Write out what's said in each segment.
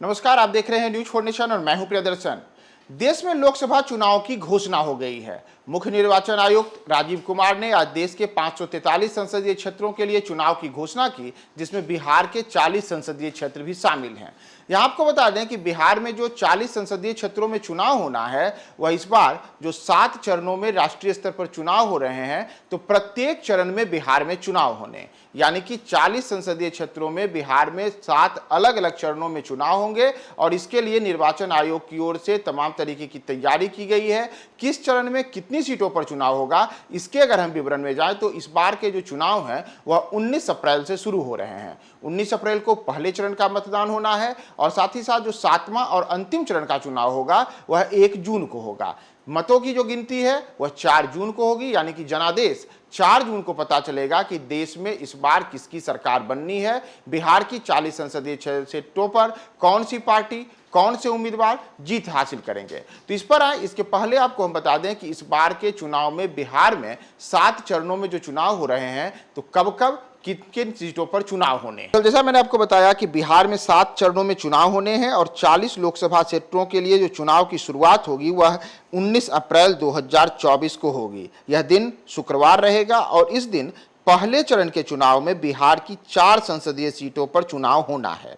नमस्कार, आप देख रहे हैं न्यूज फॉर नेशन और मैं हूं प्रियदर्शन। देश में लोकसभा चुनाव की घोषणा हो गई है। मुख्य निर्वाचन आयुक्त राजीव कुमार ने आज देश के 543 संसदीय क्षेत्रों के लिए चुनाव की घोषणा की, जिसमें बिहार के 40 संसदीय क्षेत्र भी शामिल हैं। यहां आपको बता दें कि बिहार में जो 40 संसदीय क्षेत्रों में चुनाव होना है, वह इस बार जो 7 चरणों में राष्ट्रीय स्तर पर चुनाव हो रहे हैं, तो प्रत्येक चरण में बिहार में चुनाव होने, यानी कि 40 संसदीय क्षेत्रों में बिहार में 7 अलग अलग चरणों में चुनाव होंगे। और इसके लिए निर्वाचन आयोग की ओर से तमाम तरीके की तैयारी की गई है। किस चरण में कितनी सीटों पर चुनाव होगा, इसके अगर हम विवरण में जाएं तो इस बार के जो चुनाव हैं वह 19 अप्रैल से शुरू हो रहे हैं। 19 अप्रैल को पहले चरण का मतदान होना है और साथ ही साथ जो 7वां और अंतिम चरण का चुनाव होगा वह 1 जून को होगा। मतों की जो गिनती है वह 4 जून को होगी, यानी कि जनादेश 4 जून को पता चलेगा कि देश में इस बार किसकी सरकार बननी है। बिहार की 40 संसदीय सीटों पर कौन सी पार्टी, कौन से उम्मीदवार जीत हासिल करेंगे, तो इस पर आए। इसके पहले आपको हम बता दें कि इस बार के चुनाव में बिहार में 7 चरणों में जो चुनाव हो रहे हैं, तो कब कब किन किन सीटों पर चुनाव होने हैं। तो जैसा मैंने आपको बताया कि बिहार में 7 चरणों में चुनाव होने हैं और 40 लोकसभा क्षेत्रों के लिए जो चुनाव की शुरुआत होगी वह 19 अप्रैल 2024 को होगी। यह दिन शुक्रवार रहेगा और इस दिन पहले चरण के चुनाव में बिहार की 4 संसदीय सीटों पर चुनाव होना है।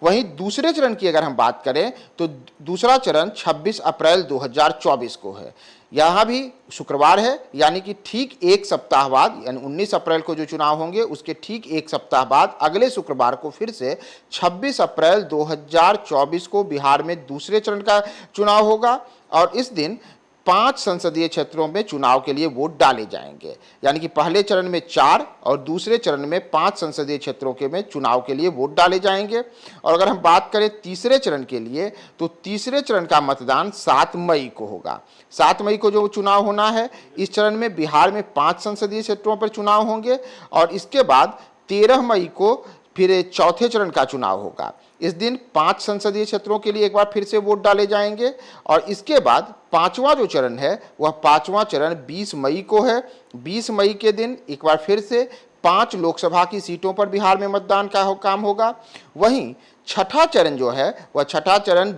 वहीं दूसरे चरण की अगर हम बात करें तो दूसरा चरण 26 अप्रैल 2024 को है। यहाँ भी शुक्रवार है, यानी कि ठीक 1 सप्ताह बाद, यानी 19 अप्रैल को जो चुनाव होंगे उसके ठीक 1 सप्ताह बाद अगले शुक्रवार को फिर से 26 अप्रैल 2024 को बिहार में दूसरे चरण का चुनाव होगा और इस दिन 5 संसदीय क्षेत्रों में चुनाव के लिए वोट डाले जाएंगे, यानी कि पहले चरण में 4 और दूसरे चरण में 5 संसदीय क्षेत्रों के में चुनाव के लिए वोट डाले जाएंगे। और अगर हम बात करें तीसरे चरण के लिए, तो तीसरे चरण का मतदान 7 मई को होगा। 7 मई को जो चुनाव होना है, इस चरण में बिहार में 5 संसदीय क्षेत्रों पर चुनाव होंगे और इसके बाद 13 मई को फिर चौथे चरण का चुनाव होगा। इस दिन 5 संसदीय क्षेत्रों के लिए एक बार फिर से वोट डाले जाएंगे और इसके बाद 5वां जो चरण है वह 5वां चरण 20 मई को है। 20 मई के दिन एक बार फिर से 5 लोकसभा की सीटों पर बिहार में मतदान का काम होगा। वहीं छठा चरण जो है वह छठा चरण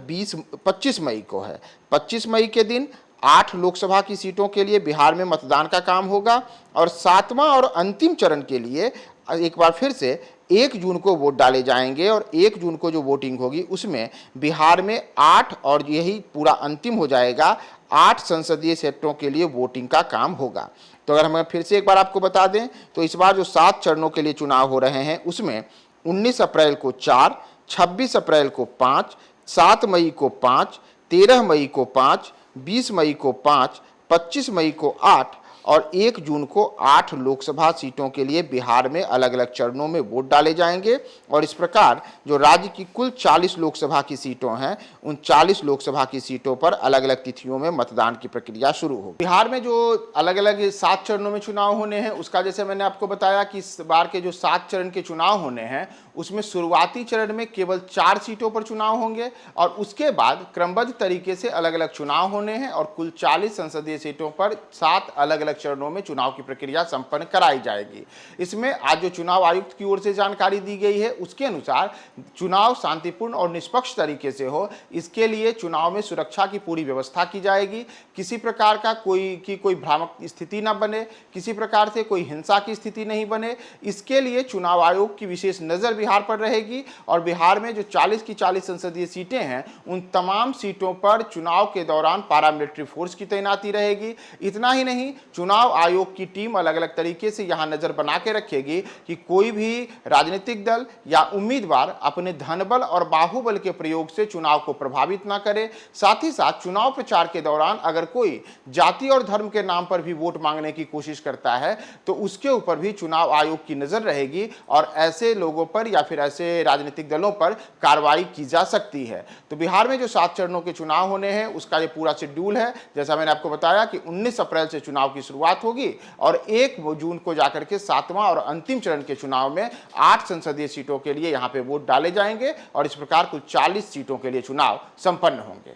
25 मई को है। 25 मई के दिन 8 लोकसभा की सीटों के लिए बिहार में मतदान का काम होगा और 7वां और अंतिम चरण के लिए एक बार फिर से 1 जून को वोट डाले जाएंगे और 1 जून को जो वोटिंग होगी उसमें बिहार में 8 और यही पूरा अंतिम हो जाएगा 8 संसदीय क्षेत्रों के लिए वोटिंग का काम होगा। तो अगर हम फिर से एक बार आपको बता दें तो इस बार जो 7 चरणों के लिए चुनाव हो रहे हैं उसमें 19 अप्रैल को 4, 26 अप्रैल को 5, 7 मई को 5, 13 मई को 5, 20 मई को 5, 25 मई को 8 और 1 जून को 8 लोकसभा सीटों के लिए बिहार में अलग अलग चरणों में वोट डाले जाएंगे। और इस प्रकार जो राज्य की कुल 40 लोकसभा की सीटों हैं, उन 40 लोकसभा की सीटों पर अलग अलग तिथियों में मतदान की प्रक्रिया शुरू होगी। बिहार में जो अलग अलग 7 चरणों में चुनाव होने हैं, उसका जैसे मैंने आपको बताया कि इस बार के जो 7 चरण के चुनाव होने हैं उसमें शुरुआती चरण में केवल 4 सीटों पर चुनाव होंगे और उसके बाद क्रमबद्ध तरीके से अलग अलग चुनाव होने हैं और कुल 40 संसदीय सीटों पर 7 अलग अलग चरणों में चुनाव की प्रक्रिया संपन्न कराई जाएगी। इसमें आज जो चुनाव आयुक्त की ओर से जानकारी दी गई है उसके अनुसार चुनाव शांतिपूर्ण और निष्पक्ष तरीके से हो, इसके लिए चुनाव में सुरक्षा की पूरी व्यवस्था की जाएगी। किसी प्रकार का कोई भ्रामक स्थिति न बने, किसी प्रकार से कोई हिंसा की स्थिति नहीं बने, इसके लिए चुनाव आयोग की विशेष नजर बिहार पर रहेगी। और बिहार में जो 40 की 40 संसदीय सीटें हैं उन तमाम सीटों पर चुनाव के दौरान पैरामिलिट्री फोर्स की तैनाती रहेगी। इतना ही नहीं, चुनाव आयोग की टीम अलग अलग तरीके से यहां नजर बना के रखेगी कि कोई भी राजनीतिक दल या उम्मीदवार अपने धनबल और बाहुबल के प्रयोग से चुनाव को प्रभावित ना करे। साथ ही साथ चुनाव प्रचार के दौरान अगर कोई जाति और धर्म के नाम पर भी वोट मांगने की कोशिश करता है तो उसके ऊपर भी चुनाव आयोग की नजर रहेगी और ऐसे लोगों पर या फिर ऐसे राजनीतिक दलों पर कार्रवाई की जा सकती है। तो बिहार में जो 7 चरणों के चुनाव होने हैं उसका ये पूरा शेड्यूल है। जैसा मैंने आपको बताया कि 19 अप्रैल से चुनाव की शुरुआत होगी और 1 जून को जाकर के 7वां और अंतिम चरण के चुनाव में 8 संसदीय सीटों के लिए यहां पे वोट डाले जाएंगे और इस प्रकार कुल 40 सीटों के लिए चुनाव संपन्न होंगे।